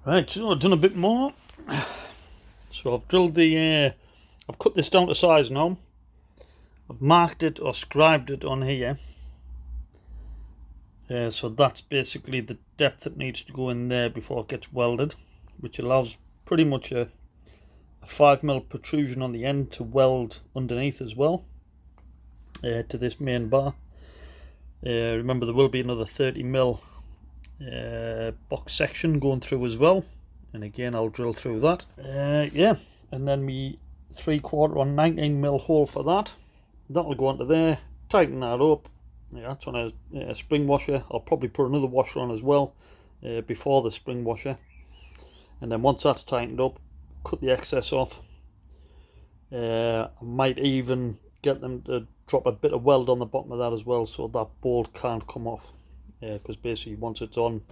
Right, so I've done a bit more. So I've drilled the, I've cut this down to size now. I've marked it or scribed it on here. So that's basically the depth that needs to go in there before it gets welded, which allows pretty much a 5mm protrusion on the end to weld underneath as well to this main bar. Remember, there will be another 30mm box section going through as well, and again I'll drill through that. Yeah, and then me 3/4 or 19mm hole for that. That'll go onto there, tighten that up. Yeah, that's on a spring washer. I'll probably put another washer on as well before the spring washer, and then once that's tightened up, cut the excess off. I might even get them to drop a bit of weld on the bottom of that as well, so that bolt can't come off, because basically once it's on,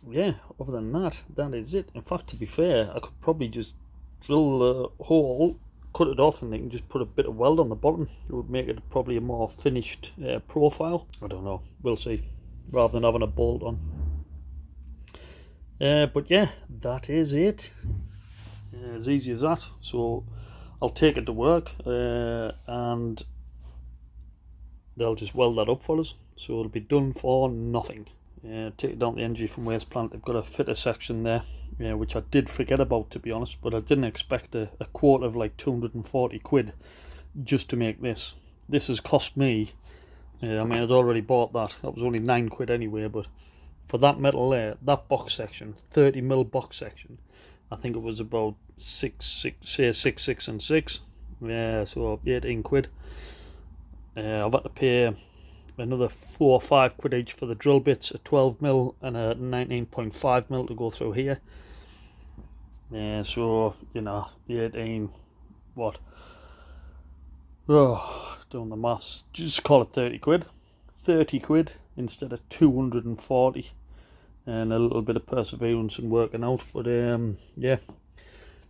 yeah, other than that, that is it. In fact, to be fair, I could probably just drill the hole, cut it off, and they can just put a bit of weld on the bottom. It would make it probably a more finished profile. I don't know, we'll see, rather than having a bolt on. But yeah, that is it. As easy as that. So I'll take it to work and they'll just weld that up for us, so it'll be done for nothing. Take it down to the energy from waste plant. They've got a fitter section there, which I did forget about, to be honest, but I didn't expect a quote of like 240 quid just to make this. This has cost me, I mean, I'd already bought that was only 9 quid anyway, but for that metal there, that box section, 30mm box section, I think it was about 6, and 6. Yeah, so 18 quid. I've had to pay another 4 or 5 quid each for the drill bits, a 12mm and a 19.5mm to go through here. So, you know, the 18, what? Oh, doing the maths, just call it 30 quid. 30 quid instead of 240. And a little bit of perseverance and working out, but yeah,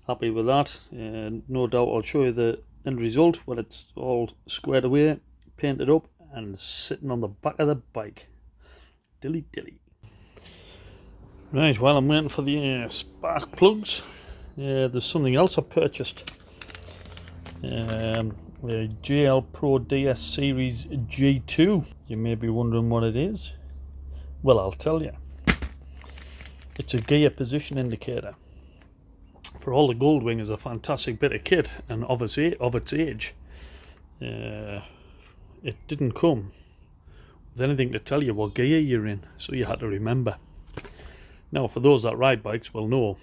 happy with that. No doubt I'll show you the end result when it's all squared away, painted up, and sitting on the back of the bike. Dilly dilly. Right, while I'm waiting for the spark plugs, there's something else I purchased. The GL Pro DS Series G2. You may be wondering what it is. Well, I'll tell you. It's a gear position indicator. For all, the Goldwing is a fantastic bit of kit, and obviously of its age, it didn't come with anything to tell you what gear you're in, so you had to remember. Now, for those that ride bikes will know,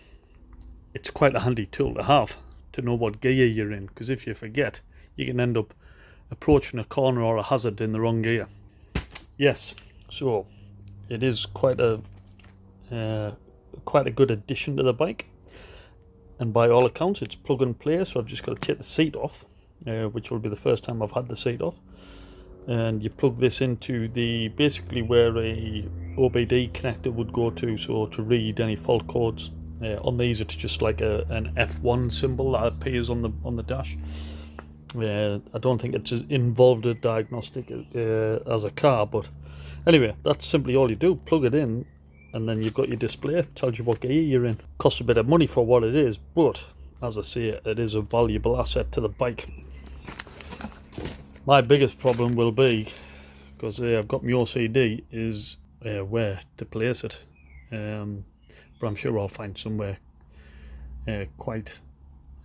it's quite a handy tool to have, to know what gear you're in, because if you forget, you can end up approaching a corner or a hazard in the wrong gear. Yes, so it is quite a good addition to the bike, and by all accounts it's plug and play. So I've just got to take the seat off, which will be the first time I've had the seat off, and you plug this into the basically where a OBD connector would go to, so to read any fault codes. On these it's just like an F1 symbol that appears on the dash. I don't think it's involved a diagnostic as a car, but anyway, that's simply all you do. Plug it in, and then you've got your display. It tells you what gear you're in. Costs a bit of money for what it is, but as I say, it is a valuable asset to the bike. My biggest problem will be, because I've got my OCD, is where to place it. But I'm sure I'll find somewhere quite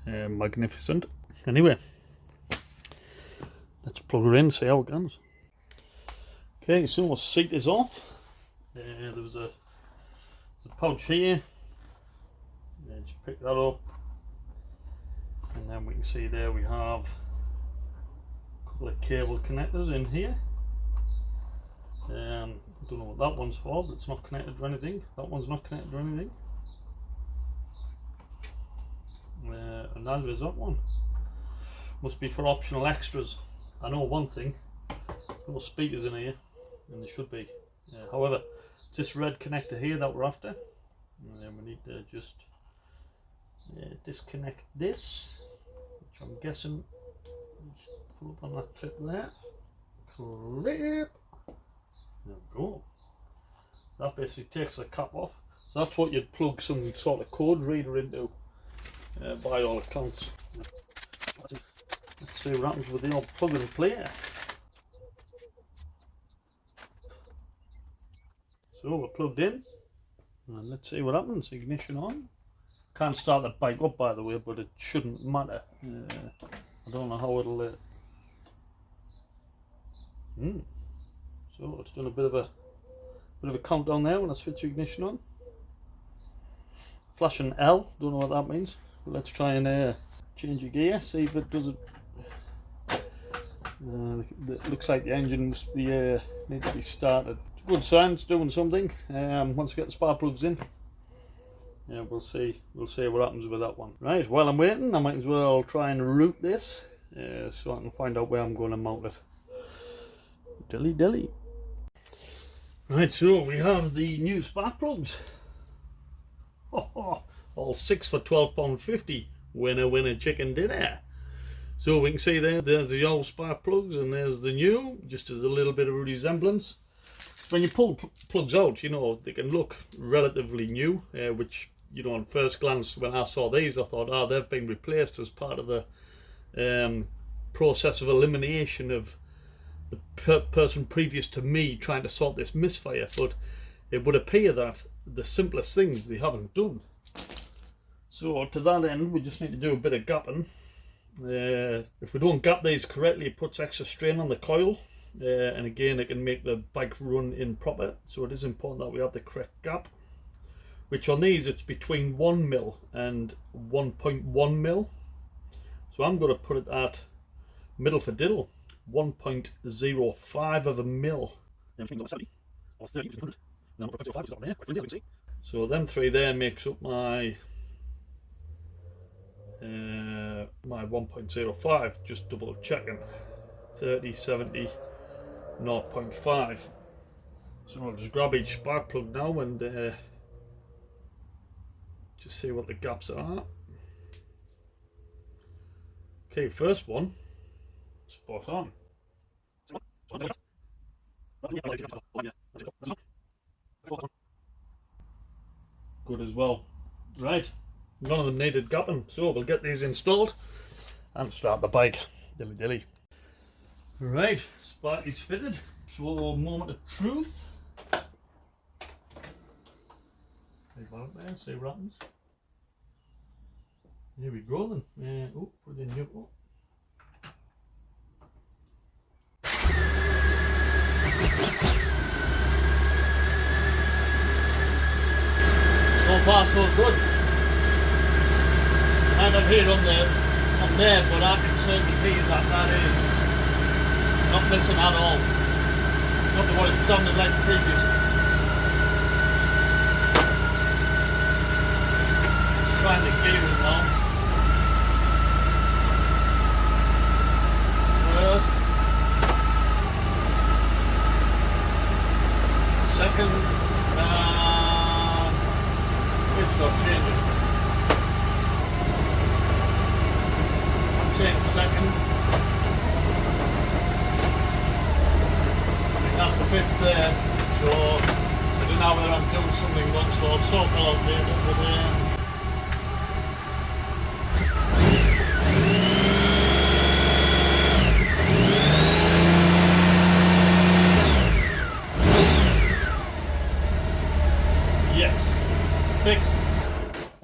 magnificent. Anyway, let's plug her in, see how it goes. Okay, so the seat is off. There was a pouch here. Just pick that up, and then we can see there we have a couple of cable connectors in here. I don't know what that one's for, but it's not connected to anything. That one's not connected to anything, and neither is that one. Must be for optional extras. I know one thing, no speakers in here, and there should be. However, it's this red connector here that we're after, and then we need to just disconnect this, which I'm guessing, just pull up on that clip there, clip, there we go. So that basically takes the cap off. So that's what you'd plug some sort of code reader into, by all accounts. Let's see what happens with the old plug and play. So we're plugged in, and let's see what happens. Ignition on. Can't start the bike up, by the way, but it shouldn't matter. I don't know how it'll. So it's done a bit of a countdown there when I switch ignition on. Flashing L, don't know what that means. But let's try and change the gear, see if it does it. It looks like the engine must be need to be started. It's a good sign, it's doing something. Once I get the spark plugs in, yeah, we'll see what happens with that one. Right, while I'm waiting, I might as well try and route this, so I can find out where I'm going to mount it. Dilly. Right, so we have the new spark plugs. All 6 for £12.50. Winner chicken dinner. So we can see there's the old spark plugs and there's the new, just as a little bit of a resemblance. When you pull plugs out, you know, they can look relatively new, which, you know, on first glance when I saw these I thought, they've been replaced as part of the process of elimination of the person previous to me trying to sort this misfire. But it would appear that the simplest things they haven't done. So to that end, we just need to do a bit of gapping. If we don't gap these correctly, it puts extra strain on the coil, and again it can make the bike run improper. So it is important that we have the correct gap, which on these it's between 1mm and 1.1mm. So I'm going to put it at middle for diddle, 1.05 of a mil. So them three there makes up my 1.05, just double checking. 30, 70, 0.5. So I'll just grab each spark plug now and just see what the gaps are. Okay, first one, spot on. Good as well. Right, none of them needed gapping, so we'll get these installed and start the bike. Dilly. Right, spark is fitted. So moment of truth. Leave that up there, see what happens. Here we go then. Put in neutral. So far so good. Kind of here on there, but I can certainly hear that is not missing at all. Not what it sounded like previous. Trying to gear it now. First, second, it's not changing. I'm saying second. I think that's the fifth there. So I don't know whether I'm doing something wrong, so I'll sort that out later. But fixed.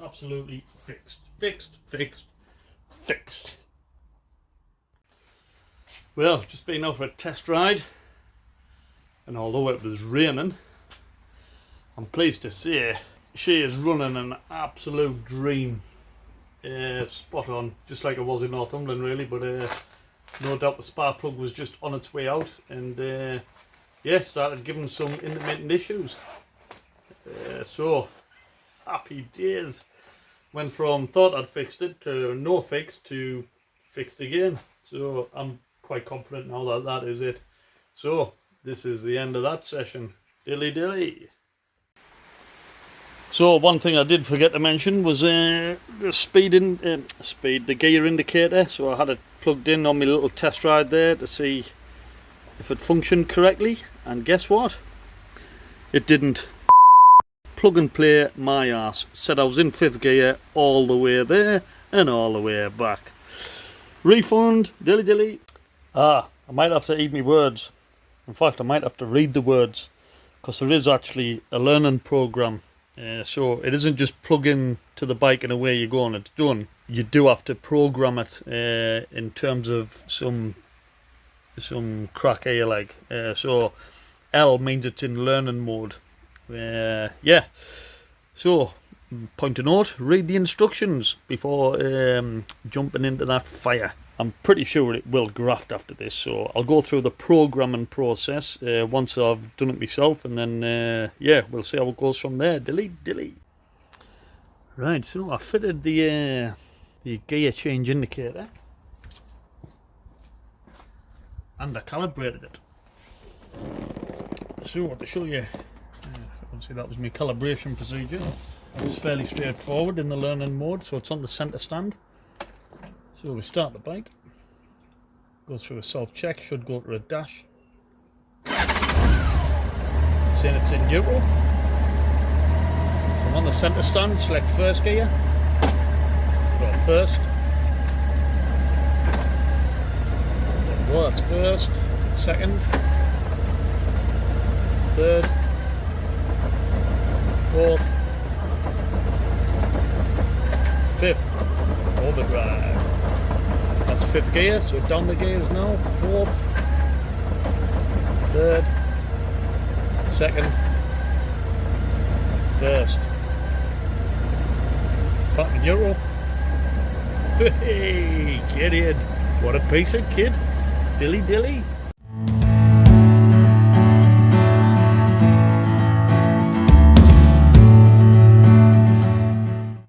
Absolutely fixed. Fixed. Well, just been out for a test ride, and although it was raining, I'm pleased to say she is running an absolute dream. Spot on, just like it was in Northumberland really, but no doubt the spark plug was just on its way out, and started giving some intermittent issues. So happy days. Went from thought I'd fixed it to no fix to fixed again. So I'm quite confident now that that is it. So this is the end of that session. Dilly. So one thing I did forget to mention was the the gear indicator. So I had it plugged in on my little test ride there to see if it functioned correctly, and guess what? It didn't. plug and play my ass. Said I was in 5th gear all the way there and all the way back. Refund, dilly. I might have to eat me words. In fact, I might have to read the words, because there is actually a learning program. So it isn't just plug in to the bike and away you go and it's done. You do have to program it in terms of some crack here, like. So L means it's in learning mode. Yeah. So, point to note, read the instructions before jumping into that fire. I'm pretty sure it will graft after this, so I'll go through the programming process once I've done it myself, and then yeah, we'll see how it goes from there. Dilly. Right, so I fitted the gear change indicator, and I calibrated it. So to show you, obviously that was my calibration procedure. It was fairly straightforward in the learning mode, so it's on the centre stand. So we start the bike, goes through a self-check, should go to a dash. Saying it's in neutral. So I'm on the centre stand, select first gear, go at first. Well, that's first, second, third, fourth, fifth, overdrive. That's 5th gear, so down the gears now. 4th, 3rd, 2nd, 1st. Back in neutral. Hey, get in. What a piece of kid. Dilly.